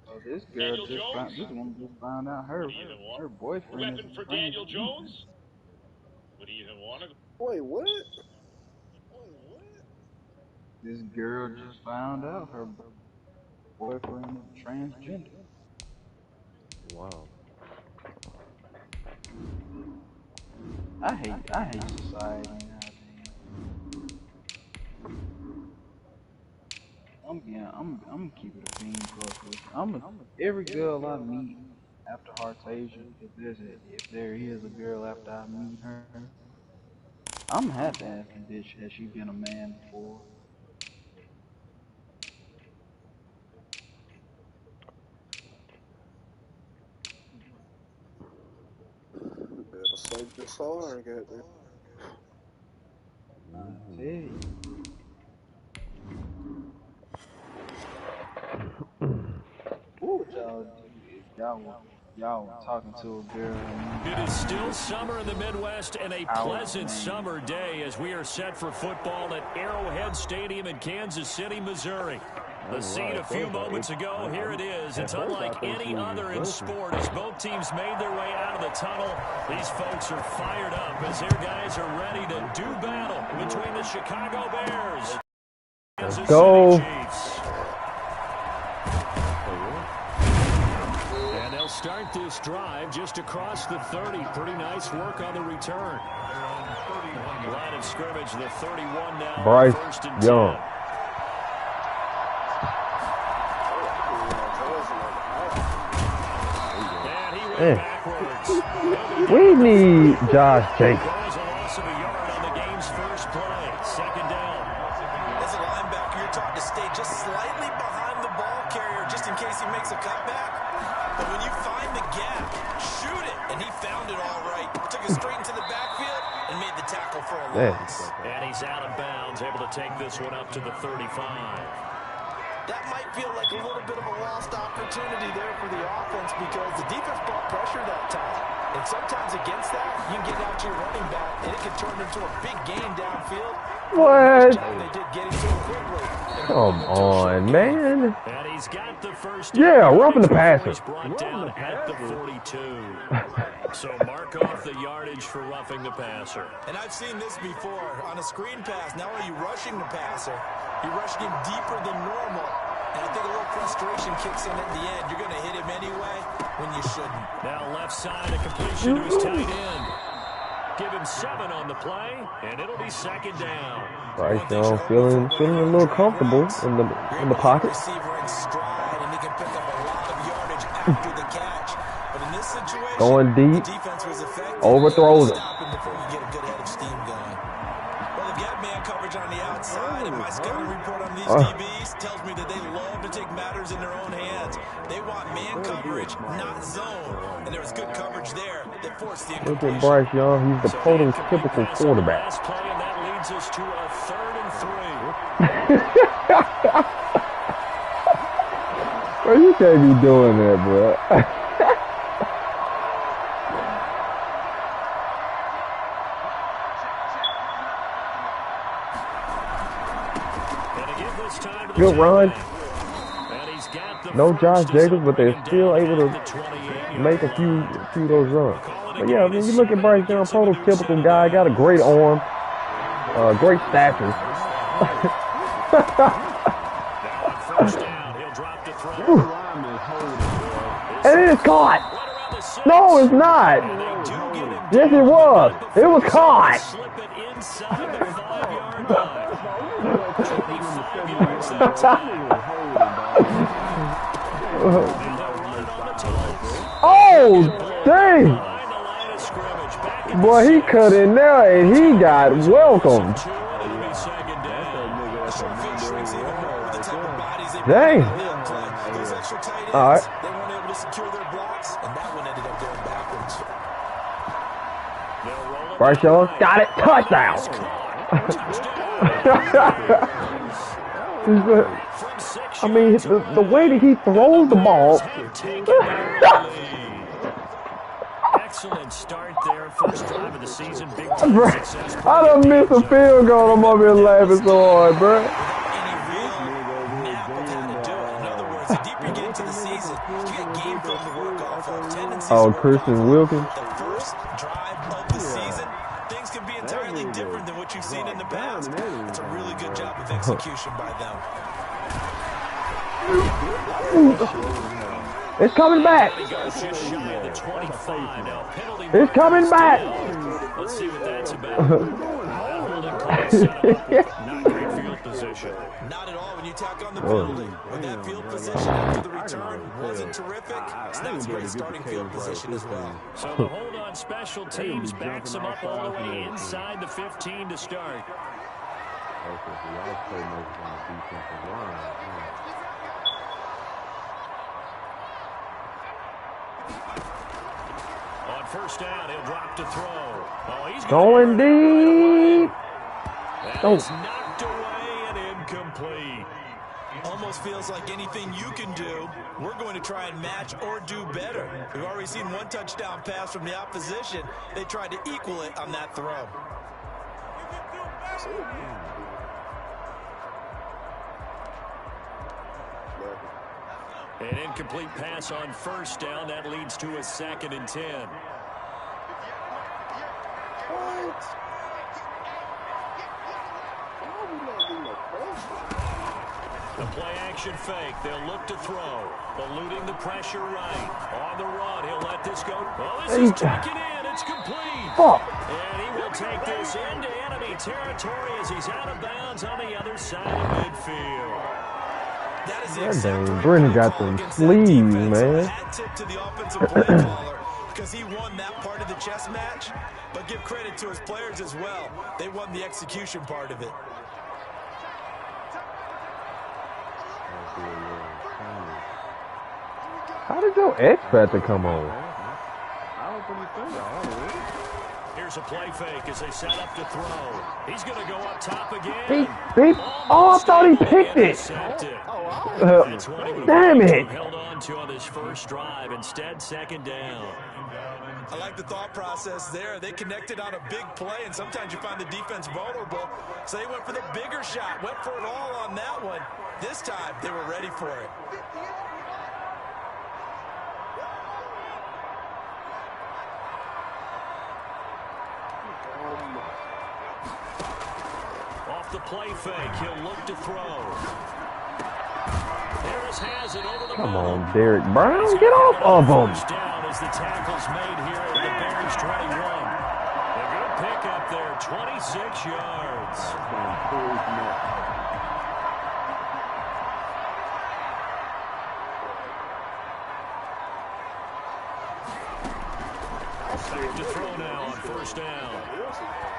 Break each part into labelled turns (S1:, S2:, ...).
S1: Oh, this girl this one just found out her boyfriend is a transgender.
S2: Wait, what?
S1: This girl just found out her boyfriend is transgender.
S3: Wow.
S1: I hate society nowadays. I'm keeping it a bean close. Every girl I meet after Heartasia, if there is a girl after I meet her, I'm have to ask the bitch, has she been a man before?
S2: Better save this hard, goddamn.
S1: I tell you. What would y'all do if y'all were talking to a girl?
S4: It is still summer in the Midwest and a pleasant summer day as we are set for football at Arrowhead Stadium in Kansas City, Missouri. The scene a few moments ago, here it is. It's unlike any other in sport as both teams made their way out of the tunnel. These folks are fired up as their guys are ready to do battle between the Chicago Bears and Kansas City Chiefs. And they'll start this drive just across the 30. Pretty nice work on the return. Line of scrimmage, the 31 now.
S3: Bryce
S4: first and
S3: Young.
S4: 10.
S3: We need Josh Jacobs.
S4: Goes a loss of a yard on the game's first play. Second down.
S5: As a linebacker, you're taught to stay just slightly behind the ball carrier just in case he makes a cutback. But when you find the gap, shoot it. And he found it all right. Took it straight into the backfield and made the tackle for a loss.
S4: And he's out of bounds, able to take this one up to the 35.
S5: That might feel like a little bit of a lost opportunity there for the offense because the defense brought pressure that time. And sometimes against that, you can get out to your running back, and it can turn into a big game downfield.
S3: What?
S5: They did get it to him quickly.
S3: Come on, man.
S4: And he's got the first.
S3: Yeah, roughing the passer.
S4: Brought down at the 42. So mark off the yardage for roughing the passer.
S5: And I've seen this before on a screen pass. Not only are you rushing the passer, you're rushing him deeper than normal. And I think a little frustration kicks in at the end. You're going to hit him anyway when you shouldn't.
S4: Now left side, a completion to his tight end. Give him 7 on the play, and it'll be second down.
S3: Bryce Young feeling a little comfortable in the pocket.
S5: Receiver in stride, and he can pick up a lot of yardage after the catch. But in this situation,
S3: going deep,
S5: the defense was effective.
S3: overthrows him.
S5: Stop him before you get a good head of steam going. Well, they've got man coverage on the outside, and my scouting report on these DBs tells me that they love to take matters in their own hands. They want man coverage, not zone. And there was good coverage there that forced the
S3: Look
S5: incompletion.
S3: at Bryce Young. He's the prototypical quarterback.
S4: Last play, and that leads us to a 3rd and 3.
S3: Bro, you can't be doing that, bro. Good run. No Josh Jacobs, but they're still able to make a few of those runs. But yeah, when you look at Bryce Young, prototypical guy, got a great arm, great stature. And it is caught. No, it's not. Yes, it was. It was caught. Oh, dang. Boy, he cut in there and he got welcomed. Dang. All right.
S5: They weren't able to secure their blocks, and that one ended up going backwards.
S3: Bryce Young got it. Touchdown. I mean, the way that he throws the ball.
S4: Excellent start there. First drive of the season. Big time success.
S3: I done missed a field goal. I'm over here laughing so hard, bro.
S5: the deeper you get into the season, you get game film to work off of, tendencies to
S3: Oh,
S5: work off
S3: Christian
S5: of.
S3: Wilkins.
S5: The first drive of the season, things can be entirely different than what you've seen in the past. It's a really good job of execution by them.
S3: It's coming back. It's coming back.
S4: Let's see what that's about. Not great field position.
S5: Not at all when you tack on the penalty. When that field position after the return wasn't terrific, so that's great starting field position as well.
S4: So the hold on special teams backs them up all the way inside the 15 to start. On first down, he'll drop to throw. Oh, he's
S3: Going deep.
S4: That's knocked away and incomplete.
S5: Almost feels like anything you can do, we're going to try and match or do better. We've already seen one touchdown pass from the opposition. They tried to equal it on that throw.
S4: An incomplete pass on first down. That leads to a 2nd and 10. The play action fake. They'll look to throw. Eluding the pressure right. On the run. He'll let this go. Oh, this is taken in. It's complete. And he will take this into enemy territory as he's out of bounds on the other side of midfield.
S5: That is the
S3: Dang, Brennan got them sleeves, man.
S5: Hat tip to the offensive play caller because he won that part of the chess match. But give credit to his players as well. They won the execution part of it.
S3: How did your X Factor come on?
S4: Here's a play fake as they set up to throw. He's going to go up top again.
S3: Oh, I thought he picked it. Damn it.
S4: Held on to on this first drive. Instead, 2nd down.
S5: I like the thought process there. They connected on a big play, and sometimes you find the defense vulnerable. So they went for the bigger shot, went for it all on that one. This time, they were ready for it.
S4: Off the play fake, he'll look to throw. Harris has it over the
S3: Come
S4: middle.
S3: on, Derek Brown, get off of him.
S4: First down as the tackle's made here at the Bears 21. A good pickup there, 26 yards. Back to throw now on first down.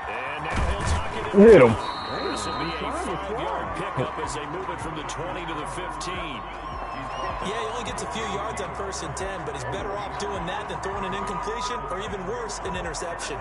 S4: And now he'll tuck it in.
S3: Hit him.
S4: This will be a 5-yard pickup as they move it from the 20 to the 15.
S5: Yeah, he only gets a few yards on 1st and 10, but he's better off doing that than throwing an incompletion or even worse, an interception.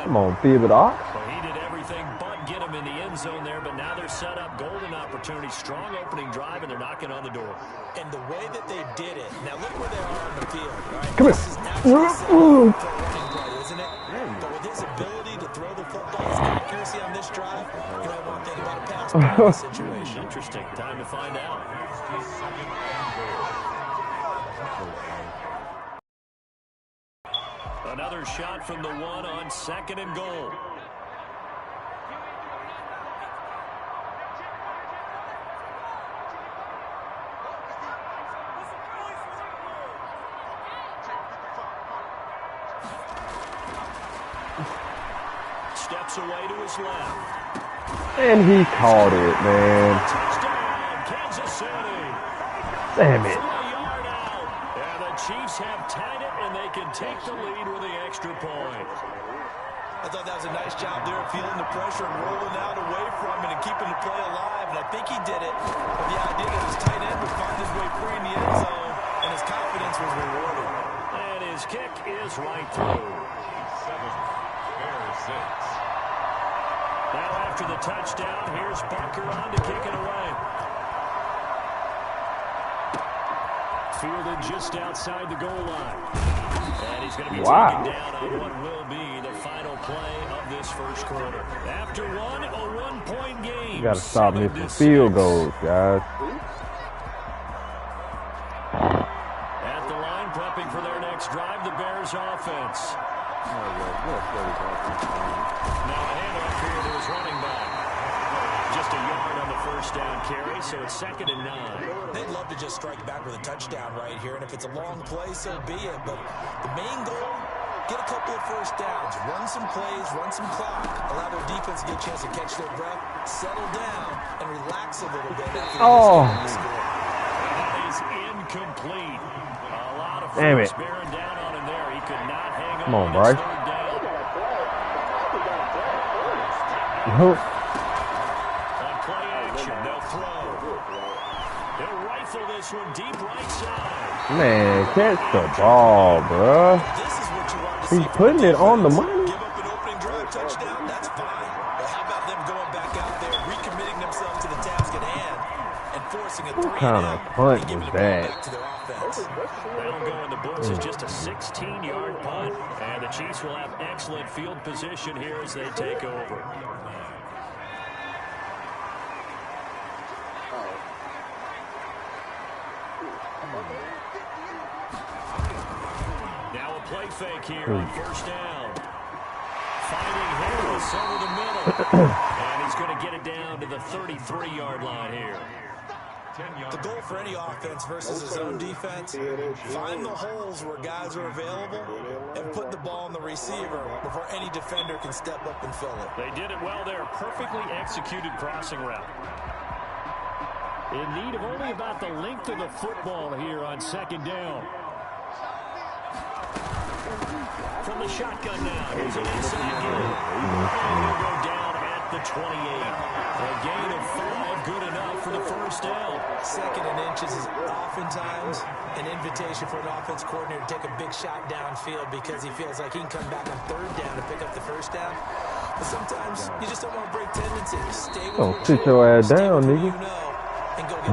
S3: Come on, Theodore.
S4: He did everything but get him in the end zone there, but now they're set up. Golden opportunity, strong opening drive, and they're knocking on the door.
S5: And the way that they did it, now look where they are on the field. Right?
S3: Come
S5: this is naturally set up for a running play, isn't it? But with his ability to throw the football, his accuracy on this drive, you don't want to think about a pass play in this situation.
S4: Interesting. Time to find out. Another shot from the 1 on 2nd and goal. Steps away to his left.
S3: And he caught it, man.
S4: Touchdown, Kansas City.
S3: Damn it.
S4: A yard out. And the Chiefs have tied it, and they can take the lead with the extra point.
S5: I thought that was a nice job there of feeling the pressure and rolling out away from it and keeping the play alive. And I think he did it with the idea that his tight end would find his way free in the end zone, and his confidence was rewarded.
S4: And his kick is right through. after the touchdown, here's Bucker on to kick it away. Fielded just outside the goal line. And he's going to be taken down on what will be the final play of this first quarter. After a one-point game.
S3: You got to stop missing field goals, guys.
S4: At the line, prepping for their next drive, the Bears offense. Now a handoff here to his running back. Just a yard on the first down carry, so it's 2nd and 9.
S5: They'd love to just strike back with a touchdown right here, and if it's a long play, so be it. But the main goal, get a couple of first downs, run some plays, run some clock, allow their defense to get a chance to catch their breath, settle down, and relax a little bit.
S4: That is incomplete. A lot of force bearing down on him there. He could not hang on.
S3: Come on, Bryce.
S4: On play action, they'll throw. They'll rifle this one deep right side.
S3: Man, catch the ball, bro. He's putting it on the money.
S5: Give up an opening drive touchdown, that's fine. But how about them going back out there, recommitting themselves to the task at hand, and forcing a 3-and-out?
S3: What kind of punt was that?
S4: That'll go in the books as just a 16-yard punt. And the Chiefs will have excellent field position here as they take over. Now a play fake here on first down. Finding Harris over the middle. And he's going to get it down to the 33-yard line here.
S5: The goal for any offense versus his own defense, find the holes where guys are available and put the ball on the receiver before any defender can step up and fill it.
S4: They did it well there. Perfectly executed crossing route. In need of only about the length of the football here on 2nd down. From the shotgun now. Here's an inside game. And he'll go down at the 28. A gain of 5, good enough for the first down.
S5: 2nd and inches is oftentimes an invitation for an offense coordinator to take a big shot downfield because he feels like he can come back on 3rd down to pick up the first down. But sometimes you just don't want to break tendencies. Stay with
S3: Don't sit your ass down, nigga.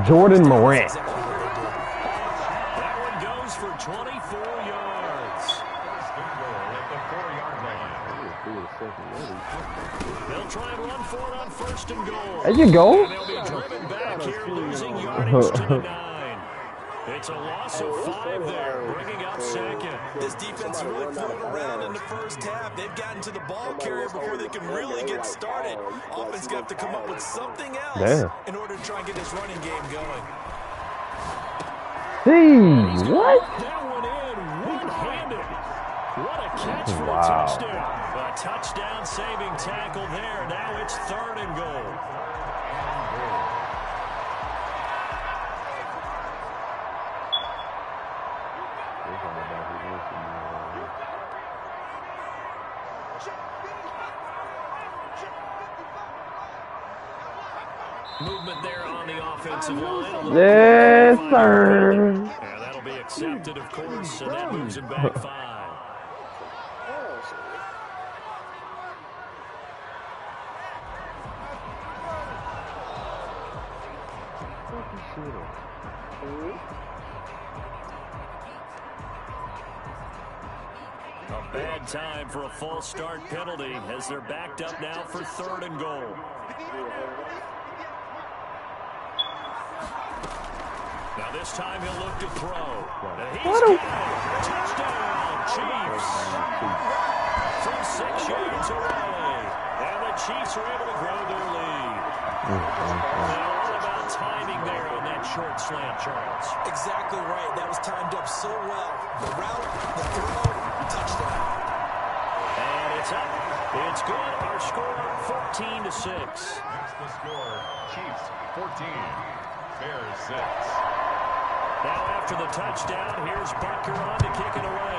S3: Jordan Morant.
S4: That one goes for 24 yards. They'll try and run for it on 1st and goal.
S3: There you go.
S4: And they'll be driven back here, losing yardage to the 9. It's a loss of 5 there, bringing up 2nd.
S5: This defense really pulled around in the first half. They've gotten to the ball carrier before they can really get started. Offense going to have to come up with something else in order to try and get this running game going.
S3: What?
S4: That one in one-handed. What a catch for a touchdown. A touchdown-saving tackle there. Now it's 3rd and goal. Movement there on the offensive line.
S3: Yes, sir.
S4: And that'll be accepted, of course, and that moves him back 5. A bad time for a false start penalty as they're backed up now for 3rd and goal. Now this time he'll look to throw. He's got it. Touchdown, Chiefs. From 6 yards away. And the Chiefs are able to grow their lead. Now all about timing there on that short slant, Charles.
S5: Exactly right. That was timed up so well. The route, the throw, touchdown.
S4: And it's up. It's good. Our score 14-6.
S6: That's the score. Chiefs 14. Bears 6.
S4: Now after the touchdown, here's Bucker on to kick it away.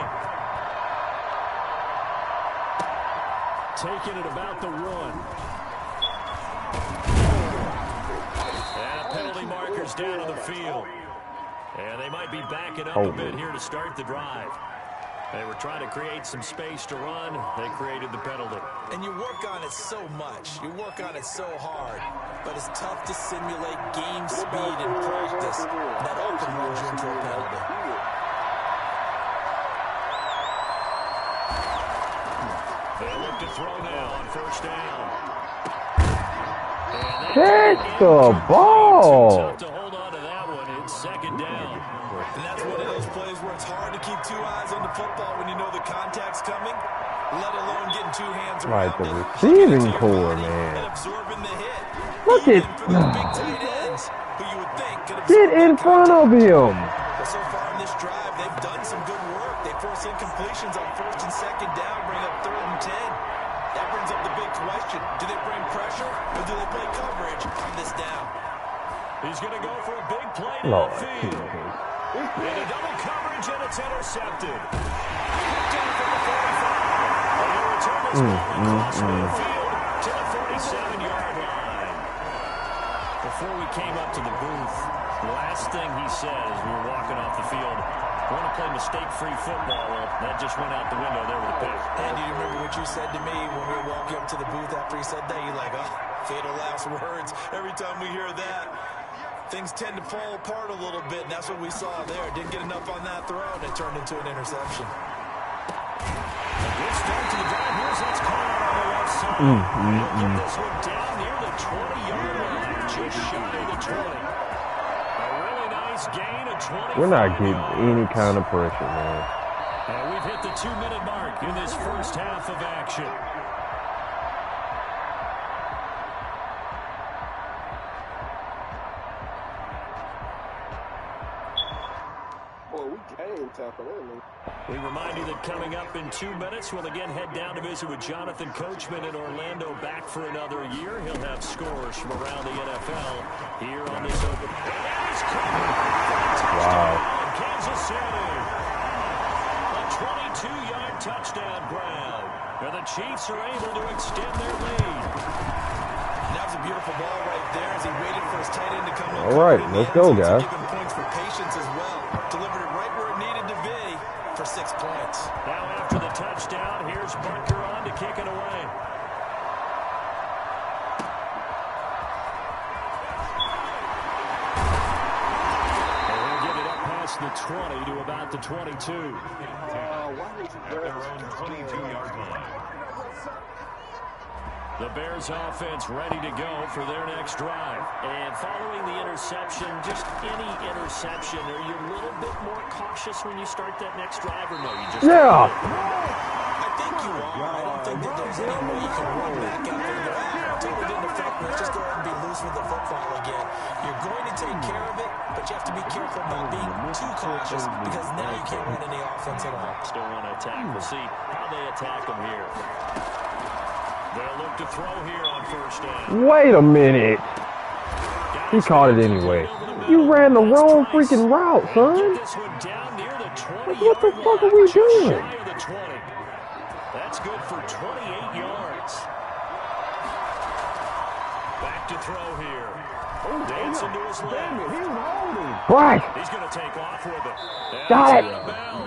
S4: Taking it about the 1. And a penalty marker's down on the field. And they might be backing up a bit here to start the drive. They were trying to create some space to run. They created the penalty.
S5: And you work on it so much. You work on it so hard. But it's tough to simulate game speed in practice. That often runs you into a penalty.
S4: They look to throw now on first down.
S3: Catch the ball.
S4: Tough to hold on to that one. It's second down.
S5: And that's one of those plays where it's hard to keep two eyes on the football when you know the contact's coming, let alone getting two hands around
S3: Like the
S5: it,
S3: receiving core, man.
S5: and absorbing the hit.
S3: Look
S5: Even
S3: at
S5: for those big tight ends, who you would think could
S3: get
S5: absorb
S3: in
S5: that
S3: front of
S5: contact.
S3: him.
S5: But so far in this drive, they've done some good work. They force incompletions on first and second down, bring up 3rd and 10. That brings up the big question. Do they bring pressure or do they play coverage on this down?
S4: He's going to go for a big play
S3: Lord,
S4: downfield. Into double coverage, and it's intercepted. Picked off at the 45. And they return this ball across midfield to the 47-yard line. Before we came up to the booth, the last thing he said as we were walking off the field, I want to play mistake-free football. Well, that just went out the window there with a pick.
S5: And do you remember what you said to me when we were walking up to the booth after he said that? You're like, oh, fatal last words. Every time we hear that, things tend to fall apart a little bit, and that's what we saw there. Didn't get enough on that throw, and it turned into an interception.
S4: A good start to the drive. Here's what's called on the left side. Get this one down near the 20-yard line, just shy of the 20. A really nice gain of 20.
S3: We're not getting any kind of pressure, man.
S4: And we've hit the 2-minute mark in this first half of action. We remind you that coming up in 2 minutes, we'll again head down to visit with Jonathan Coachman in Orlando, back for another year. He'll have scores from around the NFL here on this open.
S3: Wow.
S4: Kansas City. A 22-yard touchdown grab. And the Chiefs are able to extend their lead.
S5: That was a beautiful ball right there as he waited for his tight end to come up.
S3: All right, let's go, guys.
S5: Give him points for patience as well. Delivered it right where it needed to be for 6 points.
S4: Now after the touchdown, here's Butker on to kick it away. And he'll get it up past the 20 to about the 22.
S6: At their own 22-yard line.
S4: The Bears offense ready to go for their next drive. And following the interception, just any interception, are you a little bit more cautious when you start that next drive, or no? You just
S3: Yeah.
S5: I think you are. I don't think that there's any way you can run back after that. Totally didn't affect me. Let's just go ahead and be loose with the football again. You're going to take care of it, but you have to be careful about being too cautious because now you can't run any offense at all.
S4: Still want to attack. We'll see how they attack them here. They'll look to throw here on first down.
S3: Wait a minute. He caught it anyway. You ran the wrong freaking route, son. What the fuck are we doing?
S4: That's good for 28 yards. Back to throw here. Dancing to his left.
S3: Right.
S4: He's going to take off with it.
S3: Got it.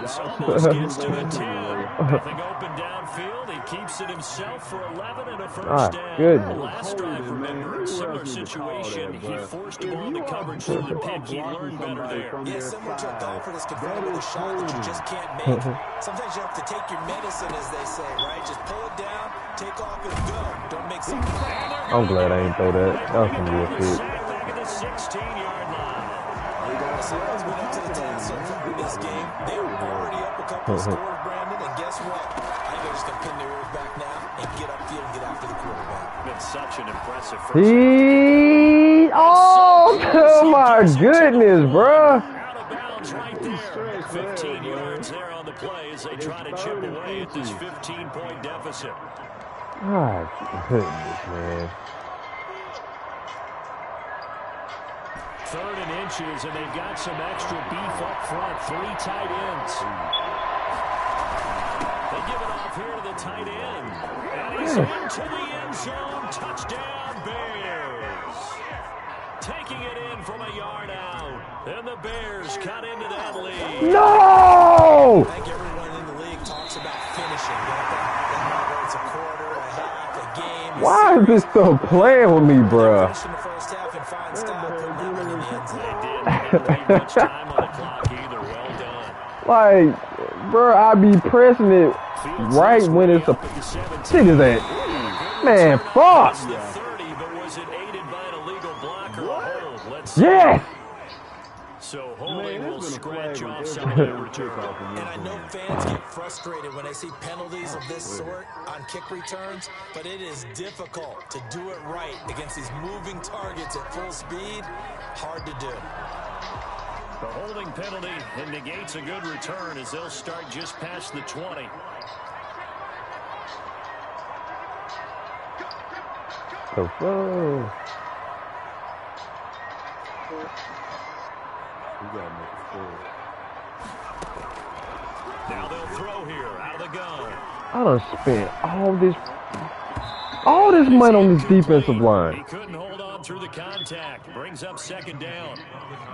S4: Almost gets to the 10. Nothing open downfield. He keeps it himself for 11 and a first down.
S3: Good.
S4: Last drive, remember, a similar situation. He forced the ball into coverage through the pick. He learned better there.
S5: Yeah, similar to a golfer that's confronted with a shot that you just can't make. Sometimes you have to take your medicine, as they say, right? Just pull it down, take off, and go. Don't make something.
S3: I'm glad I ain't throw that. That was some real shit.
S4: Back at the 16-yard line.
S5: So as we get to the 10 so far in this game, they were already up a couple of scores, Brandon, and guess what? I think they're just going to pin their ears back now and get upfield and get after the quarterback.
S4: Been such an impressive first.
S3: Oh my goodness, bruh.
S4: Out of bounds right there. 15 yards there on the play as they try to chip away at this 15-point deficit.
S3: My goodness, man.
S4: 3rd and inches, and they've got some extra beef up front. 3 tight ends. They give it off here to the tight end. And he's into the end zone. Touchdown, Bears. Taking it in from a yard out. And the Bears cut into that lead.
S3: No!
S5: I think everyone in the league
S3: Why is this still playing with me, bruh?
S5: Finish in the first half in fine style, putting that one in the end zone.
S4: They didn't leave much time on the clock either. Well done.
S3: Like, bro, I be pressing it right when it's a. Shit is that? Man, fuck.
S4: The 30, but was it aided by an illegal block or a hold? Let's see.
S3: Yes.
S4: So holding will scratch off some of that return.
S5: And I know fans get frustrated when they see penalties of this sort on kick returns, but it is difficult to do it right against these moving targets at full speed. Hard to do.
S4: The holding penalty and negates a good return as they'll start just past the 20.
S3: So fun.
S4: Now they'll throw here out of the gun.
S3: I done spent all this money on this defensive
S4: He
S3: line.
S4: couldn't hold on through the contact. Brings up second down.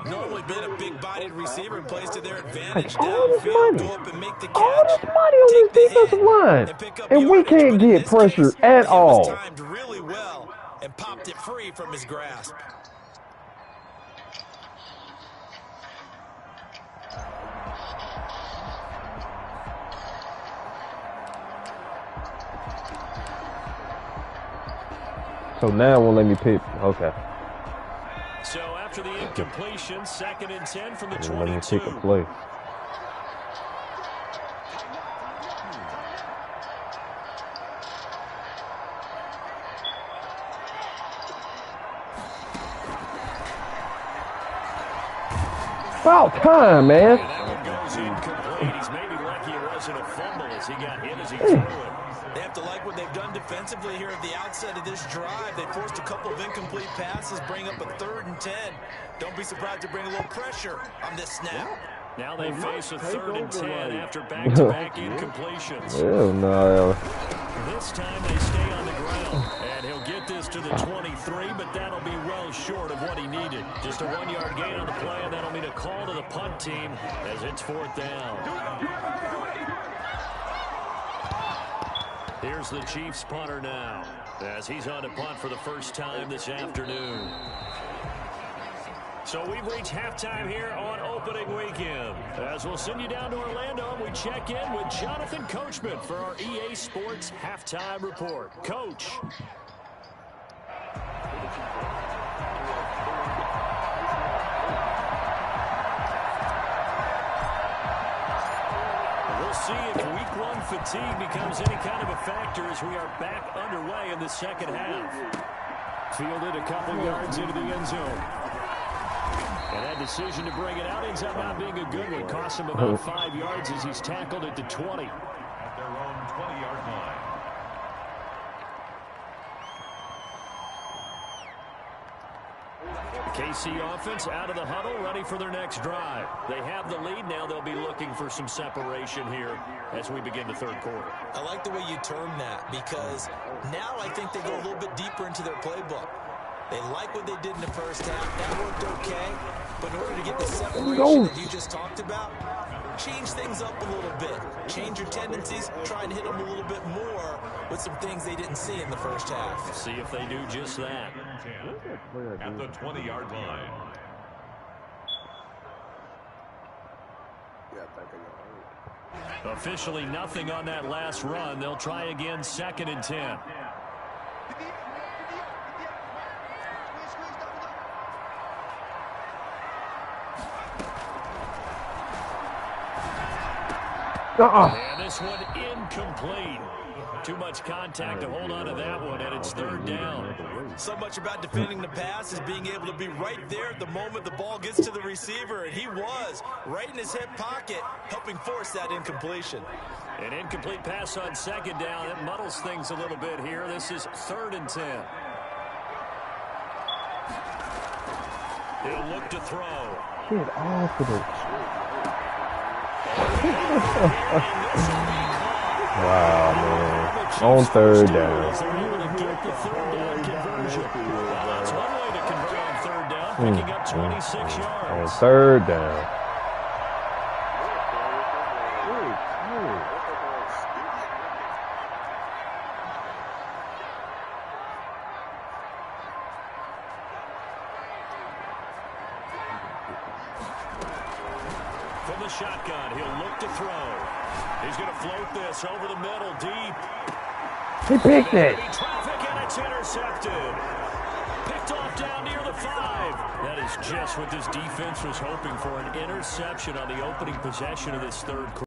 S5: Normally been a big-bodied receiver and plays to their advantage.
S3: Like, all this
S5: Downfield,
S3: money.
S5: go up and make the
S3: All
S5: catch.
S3: this money on this
S5: Take the
S3: defensive
S5: hit,
S3: line.
S5: pick up
S3: And we
S5: yardage,
S3: can't
S5: but in
S3: get
S5: this
S3: pressure
S5: case,
S3: at
S5: he
S3: all.
S5: was timed really well and popped it free from his grasp.
S3: So now it won't let me pick. Okay.
S4: So after the incompletion, second and 10 from the
S3: It won't let me
S4: 22.
S3: pick a play. About time, man.
S4: That one goes incomplete. He's maybe lucky it wasn't a fumble as he got hit as he threw it.
S5: They have to like what they've done defensively here at the outset of this drive. They forced a couple of incomplete passes, bring up a 3rd and 10. Don't be surprised to bring a little pressure on this snap.
S4: Now they face a 3rd and 10 after back-to-back incompletions.
S3: Hell no.
S4: This time they stay on the ground, and he'll get this to the 23, but that'll be well short of what he needed. Just a 1-yard gain on the play, and that'll mean a call to the punt team as it's 4th down. Here's the Chiefs punter now, as he's on to punt for the first time this afternoon. So we've reached halftime here on opening weekend. As we'll send you down to Orlando, we check in with Jonathan Coachman for our EA Sports Halftime Report. Coach. We'll see if week 1 fatigue becomes any kind of a factor as we are back underway in the second half. Fielded a couple yards into the end zone. And that decision to bring it out ends up not being a good one. Cost him about 5 yards as he's tackled at the 20.
S6: At their own 20-yard line.
S4: KC offense out of the huddle, ready for their next drive. They have the lead. Now they'll be looking for some separation here as we begin the third quarter.
S5: I like the way you term that because now I think they go a little bit deeper into their playbook. They like what they did in the first half. That worked okay. But in order to get the separation that you just talked about, change things up a little bit. Change your tendencies. Try and hit them a little bit more with some things they didn't see in the first half.
S4: See if they do just that.
S6: At the 20-yard line.
S4: Officially nothing on that last run. They'll try again, 2nd and 10. And this one incomplete. Too much contact to hold on to that one, and it's 3rd down.
S5: So much about defending the pass is being able to be right there at the moment the ball gets to the receiver, and he was right in his hip pocket, helping force that incompletion.
S4: An incomplete pass on 2nd down. It muddles things a little bit here. This is 3rd and 10. He'll look to throw.
S3: Get off of it. Wow, man. On 3rd down.
S4: That's one way to convert on 3rd down, picking up 26 yards.
S3: On 3rd down.
S4: From the shotgun, he'll look to throw. He's going to float this over the middle, deep.
S3: He picked it.
S4: Traffic, and it's intercepted. Picked off down near the 5. That is just what this defense was hoping for, an interception on the opening possession of this third quarter.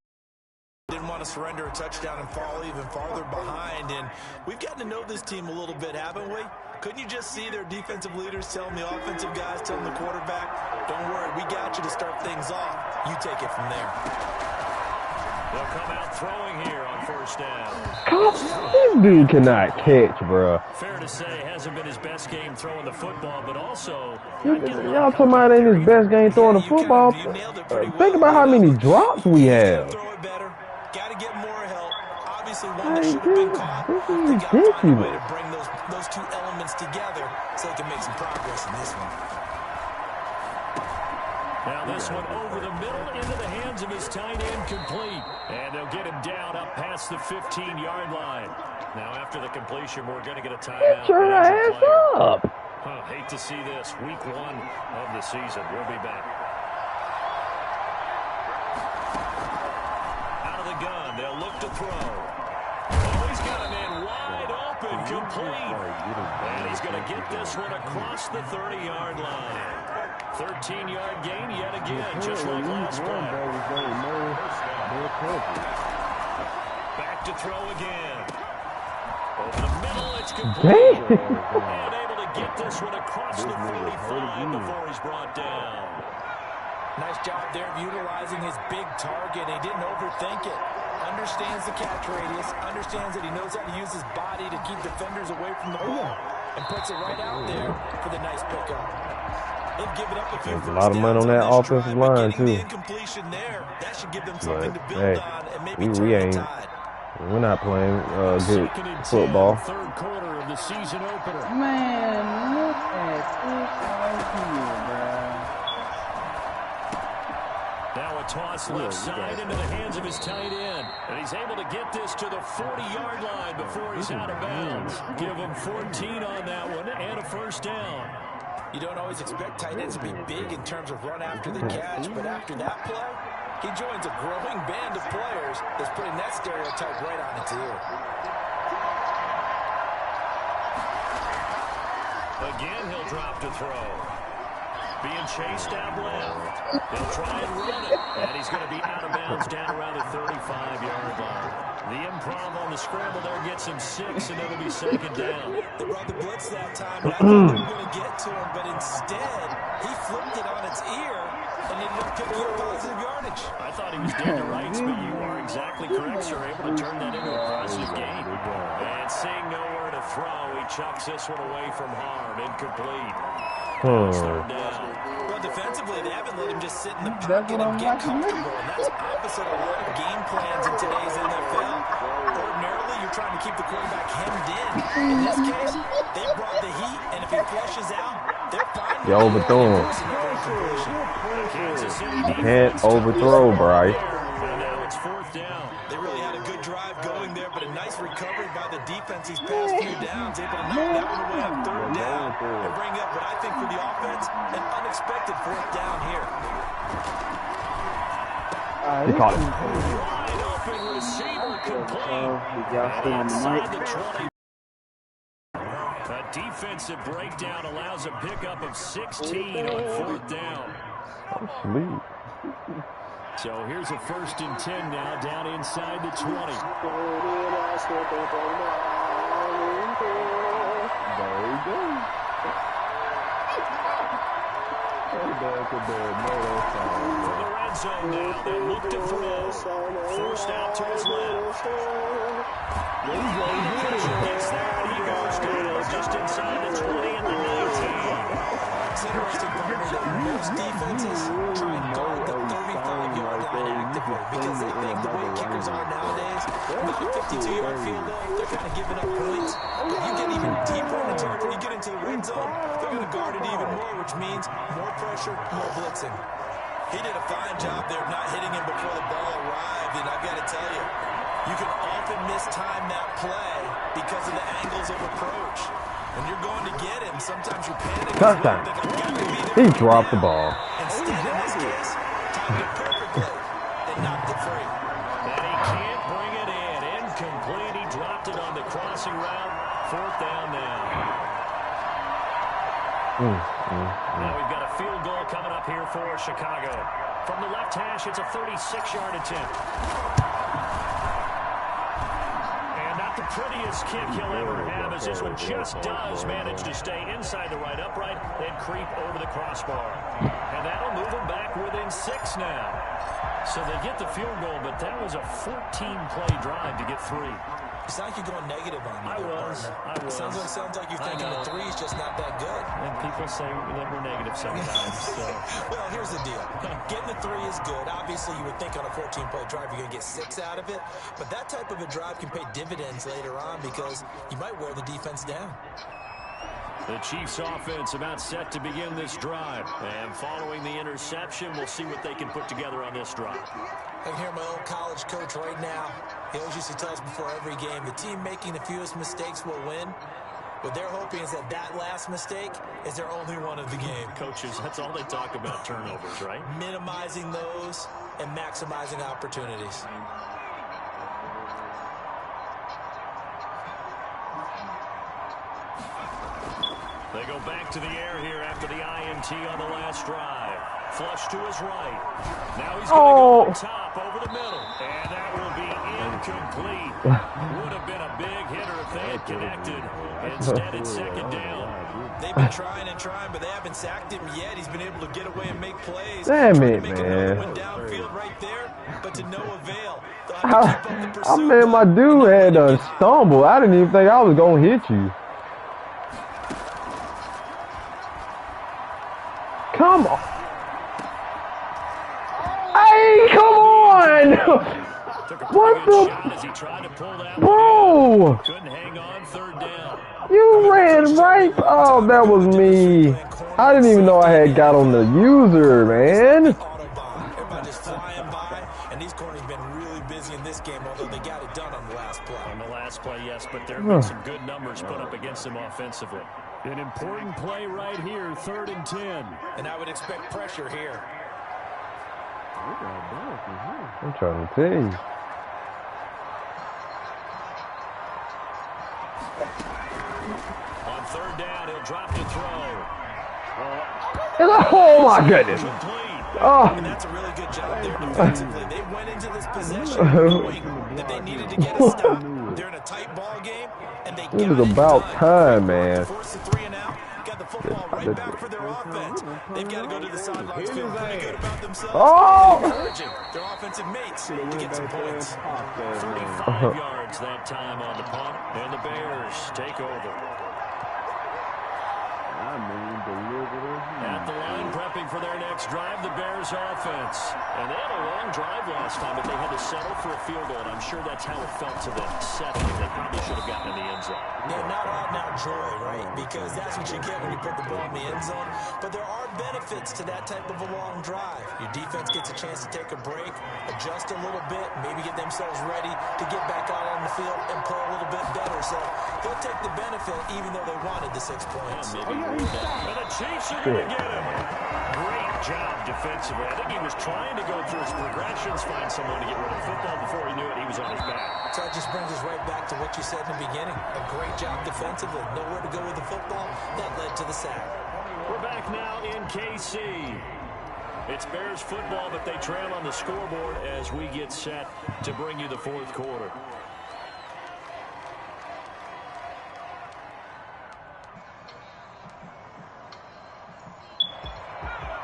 S5: Didn't want to surrender a touchdown and fall even farther behind, and we've gotten to know this team a little bit, haven't we? Couldn't you just see their defensive leaders telling the offensive guys, telling the quarterback, don't worry, we got you to start things off. You take it from there.
S4: They'll come out throwing here on first down.
S3: This dude cannot catch, bro.
S4: Fair to say, hasn't been his best game throwing the football, but also...
S3: Y'all talking about ain't his best game throwing the football? Think about how many drops we have.
S5: Got to get more help. Obviously, one that should have been caught. They got to find a way to bring those two elements together so they can make some progress in this one.
S4: Now this one over the middle into the hands of his tight end, complete. And they'll get him down up past the 15-yard line. Now after the completion, we're going to get a timeout.
S3: Turn our ass up.
S4: Hate to see this. Week 1 of the season. We'll be back. Out of the gun. They'll look to throw. Oh, he's got a man wide open, complete. And he's going to get this one across the 30-yard line. 13-yard gain yet again, just like last play. Back to throw again. Over the middle, it's complete. And able to get this one across the 45 before he's brought down.
S5: Nice job there of utilizing his big target. He didn't overthink it. Understands the catch radius. Understands that he knows how to use his body to keep defenders away from the ball. And puts it right out there for the nice pickup. They've given up a few
S3: a lot of money on that offensive line, too.
S5: That should give them something to build
S3: hey,
S5: on and maybe
S3: we're not playing good football.
S4: Third quarter of the season opener.
S1: Man, look at this right here, bro.
S4: Now a toss left side into the hands of his tight end. And he's able to get this to the 40-yard line before he's out of bounds. Give him 14 on that one and a first down.
S5: You don't always expect tight ends to be big in terms of run after the catch, but after that play, he joins a growing band of players that's putting that stereotype right on its ear.
S4: Again, he'll drop to throw. Being chased out left. They'll try and run it. And he's going to be out of bounds down around the 35-yard line. The improv on the scramble there gets him 6, and it'll be second down.
S5: They brought the blitz that time, and I thought they were going to get to him, but instead, he flipped it on its ear and ended up picking up positive yardage.
S4: I thought he was dead to rights, but you are exactly correct, sir. Able to turn that into a positive gain. And seeing nowhere to throw, he chucks this one away from harm. Incomplete. Third down.
S5: Well, defensively, they haven't let him just sit in the pocket and get comfortable, and that's opposite a lot of game plans in today's NFL. Ordinarily, you're trying to keep the quarterback hemmed in. In this case, they brought the heat, and if he flushes out, they're fine.
S3: You overthrow him. You can't overthrow, Bryce.
S4: And now it's fourth down.
S5: They really had a good drive going there, but a nice recovery by the defense these past few downs, able to knock that one away on third down and bring up what I think for the offense, an unexpected fourth down here.
S3: He caught it.
S4: Wide open receiver complete.
S1: Y'all still on the mic?
S4: The 20. A defensive breakdown allows a pickup of 16 on fourth down.
S3: I'm asleep.
S4: So here's a 1st and 10 now, down inside the 20.
S1: There you go.
S4: For the red zone now, they look to throw. Forced out to his left. Gets there, and he goes down just inside the 20 and the 19.
S5: It's interesting, partner, that most defenses try and guard the 35-yard line actively because they think the way kickers are nowadays, about a 52-yard field goal, they're kind of giving up points. But you get even deeper in the territory, you get into the red zone, they're going to guard it even more, which means more pressure, more blitzing. He did a fine job there of not hitting him before the ball arrived, and I've got to tell you, you can often mistime that play because of the angles of approach. When you're going to get him, sometimes you're panicking.
S3: Touchdown. He dropped the ball.
S5: Instead, in this case, timed it perfectly play. They knocked it free.
S4: And he can't bring it in. Incomplete. He dropped it on the crossing route. 4th down now. Now we've got a field goal coming up here for Chicago. From the left hash, it's a 36-yard attempt. And not the prettiest kick he'll ever have, as this one just does manage to stay inside the right upright and creep over the crossbar. And that'll move them back within 6 now. So they get the field goal, but that was a 14-play drive to get 3.
S5: It sounds like you're going negative on me.
S4: I was.
S5: It sounds like you're thinking the 3 is just not that good.
S4: And people say that we're negative sometimes. So.
S5: Well, here's the deal. Getting the 3 is good. Obviously, you would think on a 14-play drive you're going to get 6 out of it. But that type of a drive can pay dividends later on because you might wear the defense down.
S4: The Chiefs offense about set to begin this drive. And following the interception, we'll see what they can put together on this drive.
S5: I can hear my old college coach right now. He always used to tell us before every game, the team making the fewest mistakes will win. What they're hoping is that last mistake is their only one of the game.
S4: Coaches, that's all they talk about, turnovers, right?
S5: Minimizing those and maximizing opportunities.
S4: They go back to the air here after the INT on the last drive. Flush to his right. Now he's going to go on top over the middle. And that will be incomplete. Would have been a big hitter if they had connected. Instead, it's 2nd down.
S5: They've been trying and trying, but they haven't sacked him yet. He's been able to get away and make plays.
S3: Damn it,
S5: make
S3: man.
S5: one downfield right there, but to no avail.
S3: I mean, my dude had a stumble. I didn't even think I was going to hit you. Come on. Hey, come on. What the? Bro.
S4: Couldn't hang on 3rd down.
S3: You ran right. Oh, that was me. I didn't even know I had got on the user, man.
S5: Everybody just flying by, and these corners have been really busy in this game, although they got it done on the last play.
S4: On the last play, yes, but there have been some good numbers put up against them offensively. An important play right here, 3rd and 10.
S5: And I would expect pressure here.
S3: I'm trying to tell you.
S4: On 3rd down, he'll drop to throw.
S3: Oh my goodness. Oh.
S5: And that's a really good job there defensively. They went into this possession knowing that they needed to get a stop. They're in a tight ball game, and they
S3: It was about time, man.
S5: Force the 3 and out. Got the football right back for their offense. They've got to go to the sidelines feeling pretty good about themselves.
S3: Oh!
S5: Encouraging their offensive mates to get some points.
S4: 35 yards that time on the punt, and the Bears take over. At the line, prepping for their next drive, the Bears offense. And they had a long drive last time, but they had to settle for a field goal, and I'm sure that's how it felt to them, settling. They probably should have gotten in the end zone.
S5: Yeah, not all now joy, right? Because that's what you get when you put the ball in the end zone. But there are benefits to that type of a long drive. Your defense gets a chance to take a break, adjust a little bit, maybe get themselves ready to get back out on the field and play a little bit better. So they'll take the benefit even though they wanted the 6 points.
S4: And the Chiefs are going to get him. Great job defensively. I think he was trying to go through his progressions, find someone to get rid of the football. Before he knew it, he was on his back.
S5: So that just brings us right back to what you said in the beginning. A great job defensively. Nowhere to go with the football. That led to the sack.
S4: We're back now in KC. It's Bears football, but they trail on the scoreboard as we get set to bring you the 4th quarter.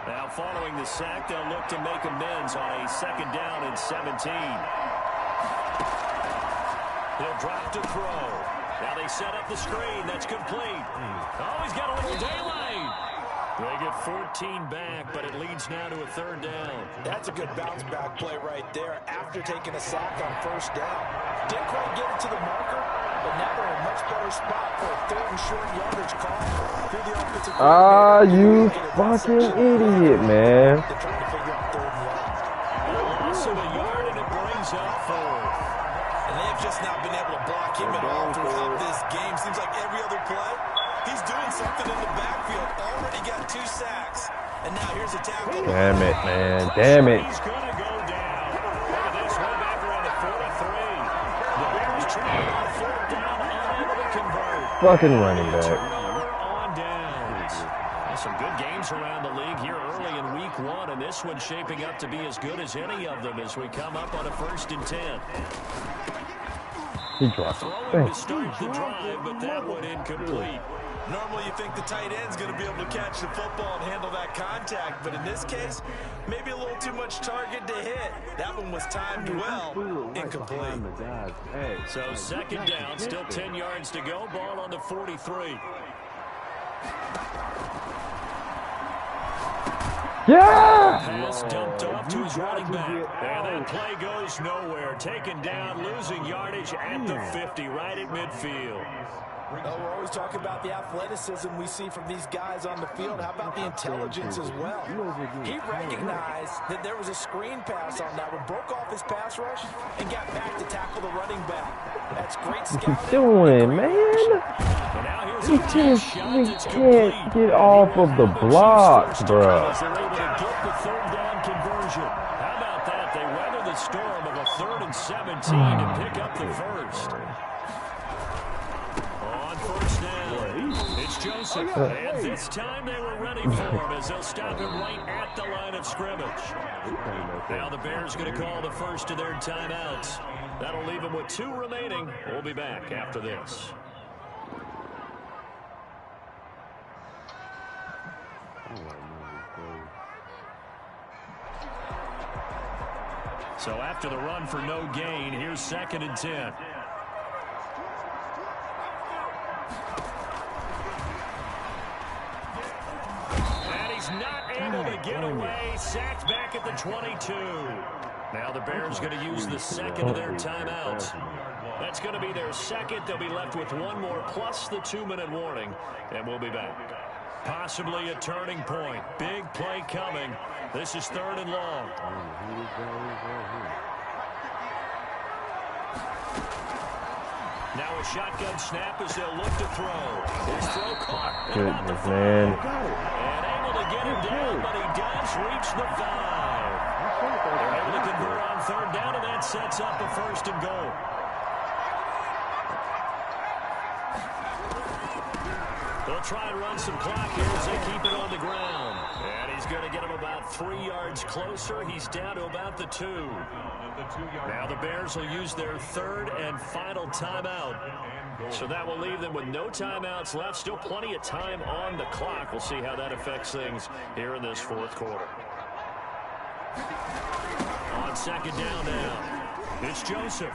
S4: Now following the sack, they'll look to make amends on a 2nd down and 17. He'll drop to throw. Now they set up the screen. That's complete. Oh, he's got a little daylight. They get 14 back, but it leads now to a 3rd down.
S5: That's a good bounce back play right there after taking a sack on 1st down. Didn't quite get it to the marker, but now they're in a much better spot for a 3rd and short yardage call. Through the offensive
S3: you fucking idiot, man.
S5: They're trying to figure out 3rd and 1.
S4: Loss of a yard, and it brings up 4th.
S5: And they have just not been able to block him at all throughout this game. Seems like every other play, he's doing something in the backfield. Already got 2 sacks. And now here's a tackle.
S3: Damn it, man. Damn it.
S4: He's going to go
S3: fucking running back.
S4: Turnover on downs. Some good games around the league here early in week 1, and this one's shaping up to be as good as any of them as we come up on a 1st and 10.
S3: He dropped
S4: Throwing
S3: it.
S4: to start the drive, but that one incomplete.
S5: Normally you think the tight end's going to be able to catch the football and handle that contact, but in this case, maybe a little too much target to hit. That one was timed well, incomplete.
S4: So 2nd down, still 10 yards to go, ball on the 43.
S3: Yeah!
S4: Pass dumped off to his running back. And that play goes nowhere. Taken down, losing yardage at the 50, right at midfield.
S5: Oh, we're always talking about the athleticism we see from these guys on the field. How about the intelligence as well? He recognized that there was a screen pass on that one, broke off his pass rush, and got back to tackle the running back. That's great scouting.
S3: What you doing, man? He can't get off of the blocks, bro.
S4: They're able to get the 3rd down conversion. How about that? They weather the storm of a 3rd and 17 to pick up the 1st. On 1st down, it's Joseph. And this time they were ready for him as they'll stop him right at the line of scrimmage. Now the Bears going to call the first of their timeouts. That'll leave them with 2 remaining. We'll be back after this. So after the run for no gain, here's 2nd and 10. And he's not able to get away. Sacked back at the 22. Now the Bears going to use the 2nd of their timeouts. That's going to be their 2nd. They'll be left with 1 more plus the 2-minute warning. And we'll be back. Possibly a turning point. Big play coming. This is 3rd and long. Now a shotgun snap as they'll look to throw. His throw caught.
S3: Goodness, man.
S4: And able to get him down, but he does reach the 5. They're able to convert on 3rd down, and that sets up a 1st and goal. They'll try and run some clock here as they keep it on the ground. And he's going to get him about 3 yards closer. He's down to about the 2. Now the Bears will use their 3rd and final timeout. So that will leave them with no timeouts left. Still plenty of time on the clock. We'll see how that affects things here in this 4th quarter. On 2nd down now, it's Joseph.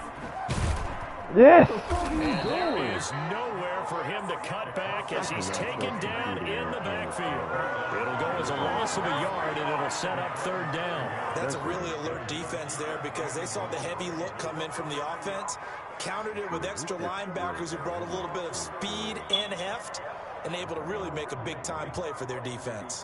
S3: Yes!
S4: And there is nowhere for him to cut back as he's taken down in the backfield. It'll go as a loss of a yard, and it'll set up 3rd down.
S5: That's a really alert defense there because they saw the heavy look come in from the offense, countered it with extra linebackers who brought a little bit of speed and heft, and able to really make a big-time play for their defense.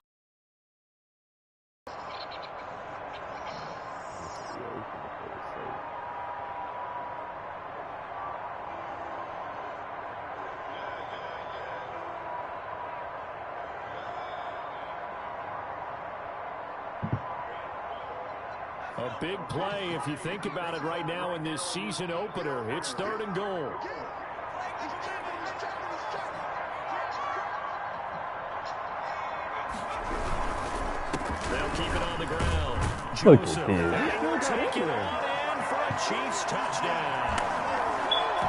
S4: A big play if you think about it right now in this season opener. It's 3rd and goal. They'll keep it on the ground.
S3: Look at
S4: Joseph,
S3: this.
S4: they will take it on in for a Chiefs touchdown.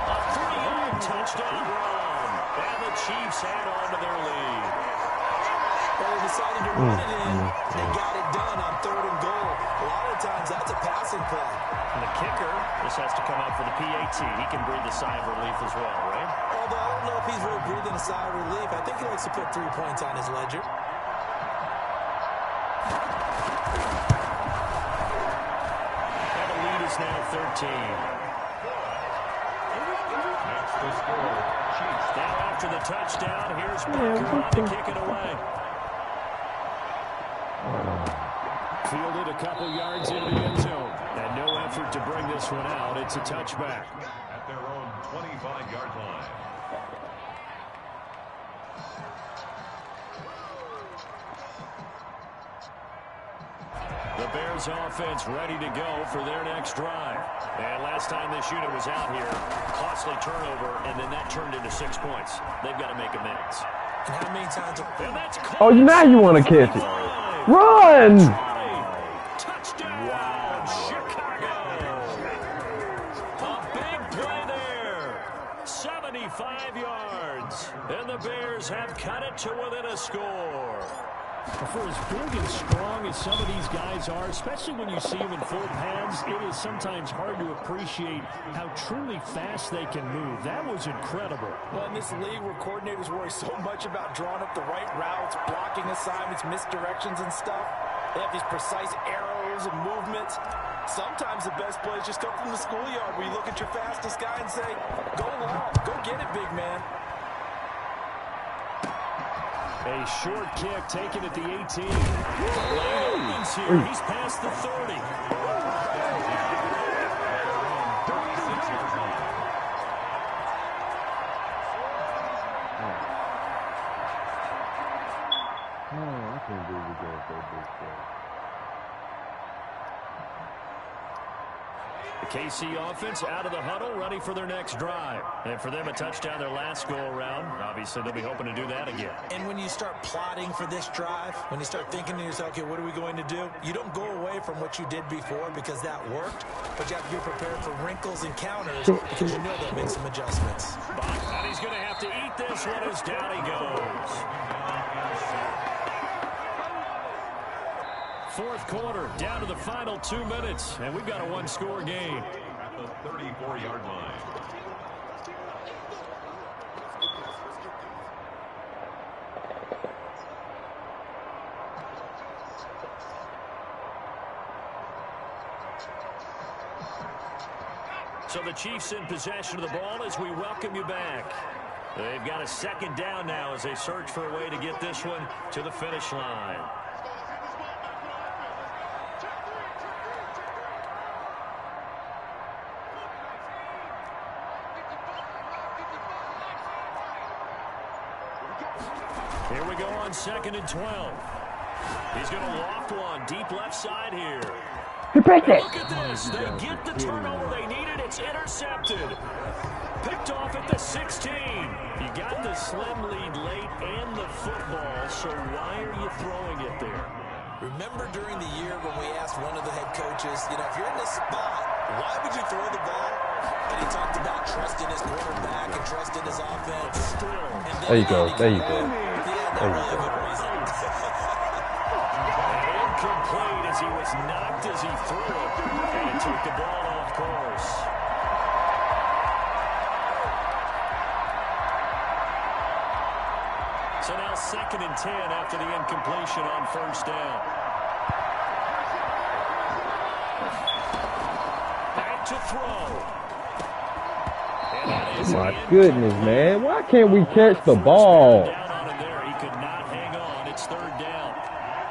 S4: A 3-yard touchdown run. And the Chiefs add on to their lead.
S5: Well, they decided to run it in and got it done on 3rd and goal. A lot of times that's a passing play.
S4: And the kicker, this has to come out for the PAT. He can breathe a sigh of relief as well, right?
S5: Although I don't know if he's really breathing a sigh of relief. I think he likes to put 3 points on his ledger.
S4: And the lead is now 13.
S6: Next to score, Chiefs.
S4: Now after the touchdown, here's Parker on to kick it away. Fielded a couple yards into the end zone. And no effort to bring this one out. It's a touchback.
S6: At their own 25-yard line.
S4: The Bears offense ready to go for their next drive. And last time this unit was out here, clock costly turnover, and then that turned into 6 points. They've got to make amends.
S5: And how many times?
S3: Oh, now you want to catch it. Run!
S4: Touchdown, Chicago! A big play there. 75 yards. And the Bears have cut it to within a score.
S7: For as big and strong as some of these guys are, especially when you see them in full pads, it is sometimes hard to appreciate how truly fast they can move. That was incredible.
S5: Well, in this league where coordinators worry so much about drawing up the right routes, blocking assignments, misdirections and stuff, they have these precise arrows and movements. Sometimes the best plays just come from the schoolyard where you look at your fastest guy and say, go long, go get it, big man.
S7: A short kick taken at the 18. Lane opens here. He's past the 30.
S3: Oh, I can't believe we're going so big stuff.
S4: The KC offense out of the huddle, ready for their next drive. And for them, a touchdown their last go-around. Obviously, they'll be hoping to do that again.
S5: And when you start plotting for this drive, when you start thinking to yourself, okay, what are we going to do? You don't go away from what you did before because that worked, but you have to be prepared for wrinkles and counters because you know they'll make some adjustments.
S4: And he's going to have to eat this one as down he goes. Fourth quarter, down to the final 2 minutes, and we've got a one-score game.
S6: At the 34-yard line.
S4: So the Chiefs in possession of the ball as we welcome you back. They've got a second down now as they search for a way to get this one to the finish line. Here we go on 2nd and 12. He's going to loft one deep left side here.
S3: He picked it.
S4: Look at this. They get the turnover they needed. It's intercepted. Picked off at the 16. You got the slim lead late and the football, so why are you throwing it there?
S5: Remember during the year when we asked one of the head coaches, you know, if you're in this spot, why would you throw the ball? And he talked about trusting his quarterback and trusting his offense.
S3: There you go. There you go.
S5: Yeah, not really a good reason.
S4: Incomplete as he was knocked as he threw it. And he took the ball off course. So now 2nd and 10 after the incompletion on first down. Back to throw.
S3: Oh my goodness, man. Why can't we catch the ball?
S4: Down on him there. He could not hang on. It's 3rd down.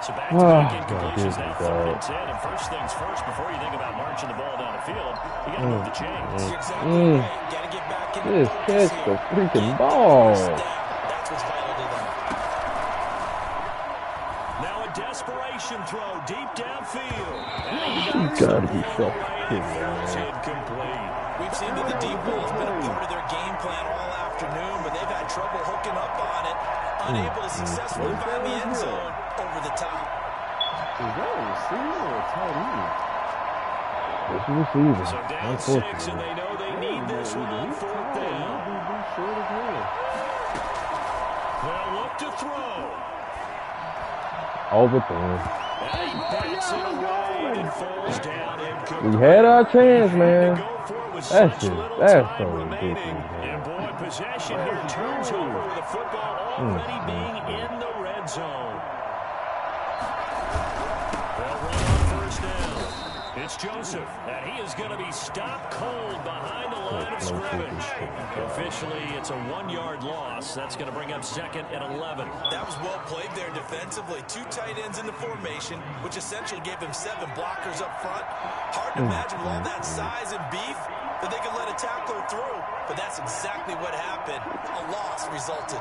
S4: So back to back incompletions now 3rd and 10. And first things first, before you think about marching the ball down the field, you got to move the chains.
S5: Got to get back in
S3: Just catch the freaking ball.
S5: That's what's vital to them.
S4: Now a desperation throw deep downfield.
S3: You gotta be fucking kidding me,
S4: It's
S3: man.
S4: incomplete.
S5: We've seen that the deep ball's been a part of their game plan all afternoon, but they've had trouble hooking up on it, unable to successfully find the end zone over the top.
S3: Is that a receiver or a tight end? It's a receiver.
S4: So down 6, and they know they need this one on 4th down. They'll look to throw.
S3: Overthrown.
S4: And he backs it away, and it falls down incomplete.
S3: We had our chance, man.
S4: Go for it with
S3: That's
S4: such
S3: just,
S4: little
S3: that's
S4: time
S3: so
S4: remaining.
S3: ridiculous,
S4: And
S3: man.
S4: boy, possession here turns over with the football already being in the red zone. They'll run on first down. It's Joseph, and he is going to be stopped cold behind the line of scrimmage. Officially, it's a 1-yard loss. That's going to bring up 2nd and 11.
S5: That was well played there defensively. 2 tight ends in the formation, which essentially gave them 7 blockers up front. Hard to imagine with all that size and beef that they could let a tackler through, but that's exactly what happened. A loss resulted.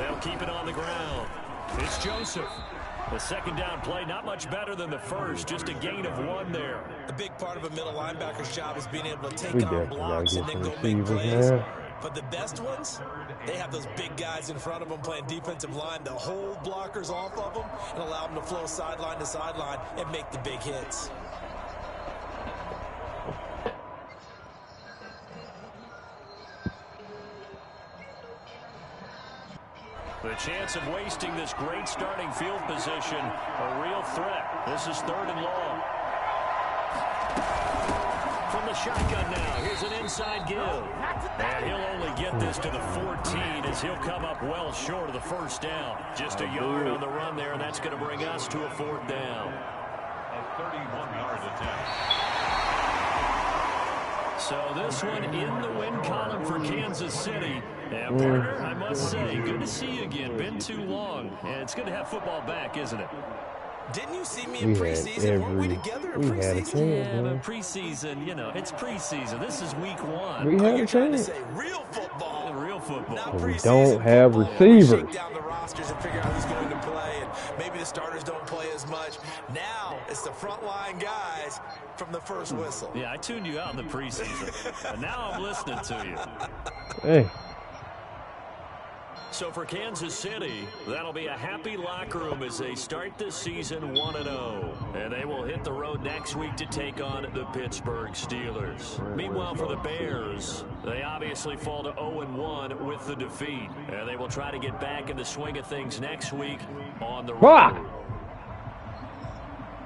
S4: They'll keep it on the ground. It's Joseph. The second down play, not much better than the first, just a gain of 1 there.
S5: A big part of a middle linebacker's job is being able to take
S3: We
S5: on
S3: definitely gotta
S5: blocks
S3: get
S5: and then
S3: some
S5: go make
S3: receivers,
S5: plays.
S3: man.
S5: But the best ones, they have those big guys in front of them playing defensive line to hold blockers off of them and allow them to flow sideline to sideline and make the big hits.
S4: The chance of wasting this great starting field position, a real threat. This is 3rd and long. From the shotgun now, here's an inside give. And he'll only get this to the 14 as he'll come up well short of the first down. Just a yard on the run there, and that's going to bring us to a 4th down.
S6: A 31-yard attempt.
S4: So this one in the win column for Kansas City. And partner, I must say, good to see you again. Been too long. And it's good to have football back, isn't it?
S5: Didn't you see me in preseason? Weren't we together in preseason?
S4: Yeah, but preseason, you know, it's preseason. This is week 1.
S3: We had
S5: You're
S3: a
S5: trying to
S3: chance.
S5: say real football.
S4: Real football.
S5: Not
S3: But we
S5: preseason
S3: don't have
S5: football.
S3: receivers.
S5: Shake down the rosters and figure out who's going to play, and maybe the starters don't play as much. Now it's the frontline guys from the first whistle.
S4: Yeah, I tuned you out in the preseason. But now I'm listening to you.
S3: Hey.
S4: So for Kansas City, that'll be a happy locker room as they start this season 1-0. And they will hit the road next week to take on the Pittsburgh Steelers. Meanwhile, for the Bears, they obviously fall to 0-1 with the defeat. And they will try to get back in the swing of things next week on the road.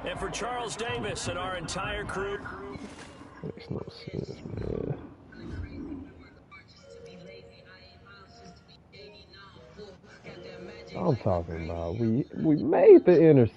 S4: And for Charles Davis and our entire crew,
S3: Makes no sense, man. I'm talking about we made the interception.